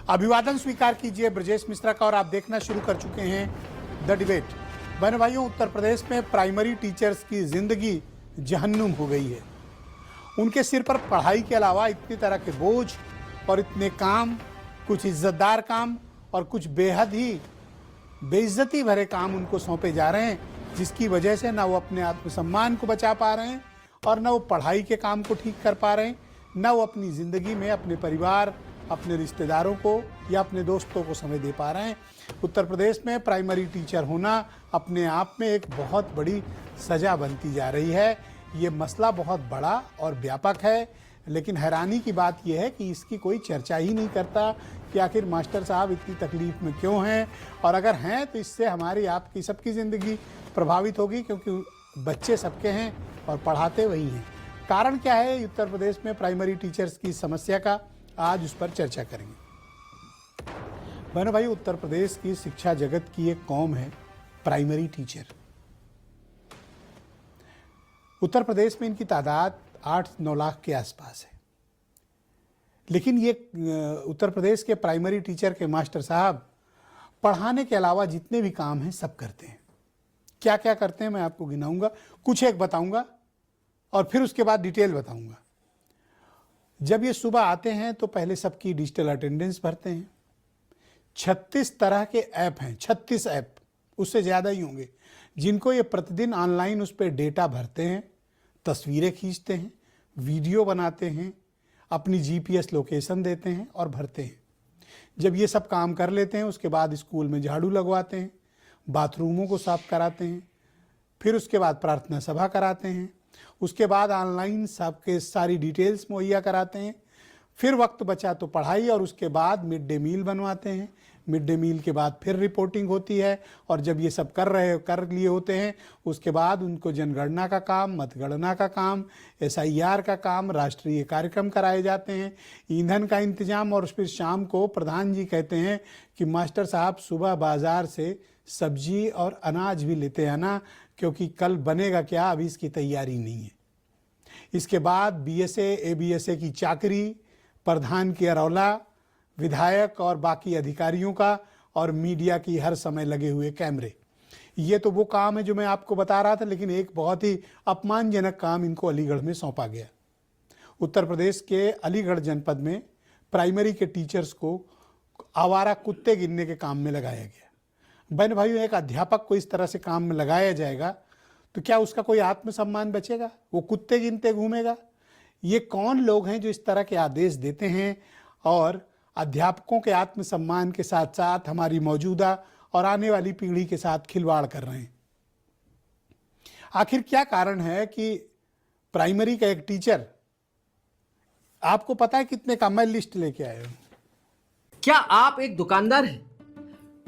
अभिवादन स्वीकार कीजिए ब्रजेश मिश्रा का और आप देखना शुरू कर चुके हैं द डिबेट। बहन भाइयों, उत्तर प्रदेश में प्राइमरी टीचर्स की जिंदगी जहन्नुम हो गई है। उनके सिर पर पढ़ाई के अलावा इतनी तरह के बोझ और इतने काम, कुछ इज्जतदार काम और कुछ बेहद ही बेइज्जती भरे काम उनको सौंपे जा रहे हैं, जिसकी वजह से ना वो अपने आत्मसम्मान को बचा पा रहे हैं और ना वो पढ़ाई के काम को ठीक कर पा रहे हैं, ना वो अपनी ज़िंदगी में अपने परिवार, अपने रिश्तेदारों को या अपने दोस्तों को समय दे पा रहे हैं। उत्तर प्रदेश में प्राइमरी टीचर होना अपने आप में एक बहुत बड़ी सज़ा बनती जा रही है। ये मसला बहुत बड़ा और व्यापक है, लेकिन हैरानी की बात यह है कि इसकी कोई चर्चा ही नहीं करता कि आखिर मास्टर साहब इतनी तकलीफ़ में क्यों हैं, और अगर हैं तो इससे हमारी आपकी सबकी ज़िंदगी प्रभावित होगी, क्योंकि बच्चे सबके हैं और पढ़ाते वही हैं। कारण क्या है उत्तर प्रदेश में प्राइमरी टीचर्स की समस्या का, आज उस पर चर्चा करेंगे। बहनों भाई, उत्तर प्रदेश की शिक्षा जगत की एक कौम है प्राइमरी टीचर। उत्तर प्रदेश में इनकी तादाद 8-9 लाख के आसपास है, लेकिन ये उत्तर प्रदेश के प्राइमरी टीचर के मास्टर साहब पढ़ाने के अलावा जितने भी काम हैं सब करते हैं। क्या क्या करते हैं मैं आपको गिनाऊंगा, कुछ एक बताऊंगा और फिर उसके बाद डिटेल बताऊंगा। जब ये सुबह आते हैं तो पहले सबकी डिजिटल अटेंडेंस भरते हैं। 36 तरह के ऐप हैं, 36 ऐप, उससे ज़्यादा ही होंगे, जिनको ये प्रतिदिन ऑनलाइन उस पर डेटा भरते हैं, तस्वीरें खींचते हैं, वीडियो बनाते हैं, अपनी जीपीएस लोकेशन देते हैं और भरते हैं। जब ये सब काम कर लेते हैं उसके बाद स्कूल में झाड़ू लगवाते हैं, बाथरूमों को साफ कराते हैं, फिर उसके बाद प्रार्थना सभा कराते हैं, उसके बाद ऑनलाइन सबके सारी डिटेल्स मुहैया कराते हैं, फिर वक्त बचा तो पढ़ाई, और उसके बाद मिड डे मील बनवाते हैं। मिड डे मील के बाद फिर रिपोर्टिंग होती है, और जब ये सब कर लिए होते हैं उसके बाद उनको जनगणना का काम, मतगणना का काम, SIR का काम, राष्ट्रीय कार्यक्रम कराए जाते हैं, ईंधन का इंतजाम, और फिर शाम को प्रधान जी कहते हैं कि मास्टर साहब सुबह बाज़ार से सब्जी और अनाज भी लेते आना, क्योंकि कल बनेगा क्या, अभी इसकी तैयारी नहीं है। इसके बाद BSA ABSA की चाकरी, प्रधान की अरौला, विधायक और बाकी अधिकारियों का, और मीडिया की हर समय लगे हुए कैमरे। ये तो वो काम है जो मैं आपको बता रहा था, लेकिन एक बहुत ही अपमानजनक काम इनको अलीगढ़ में सौंपा गया। उत्तर प्रदेश के अलीगढ़ जनपद में प्राइमरी के टीचर्स को आवारा कुत्ते गिनने के काम में लगाया गया। बहन भाइयों, एक अध्यापक को इस तरह से काम में लगाया जाएगा तो क्या उसका कोई आत्मसम्मान बचेगा? वो कुत्ते गिनते घूमेगा? ये कौन लोग हैं जो इस तरह के आदेश देते हैं और अध्यापकों के आत्मसम्मान के साथ साथ हमारी मौजूदा और आने वाली पीढ़ी के साथ खिलवाड़ कर रहे हैं? आखिर क्या कारण है कि प्राइमरी का एक टीचर, आपको पता है कितने का, मैं लिस्ट लेके आया हूं। क्या आप एक दुकानदार हैं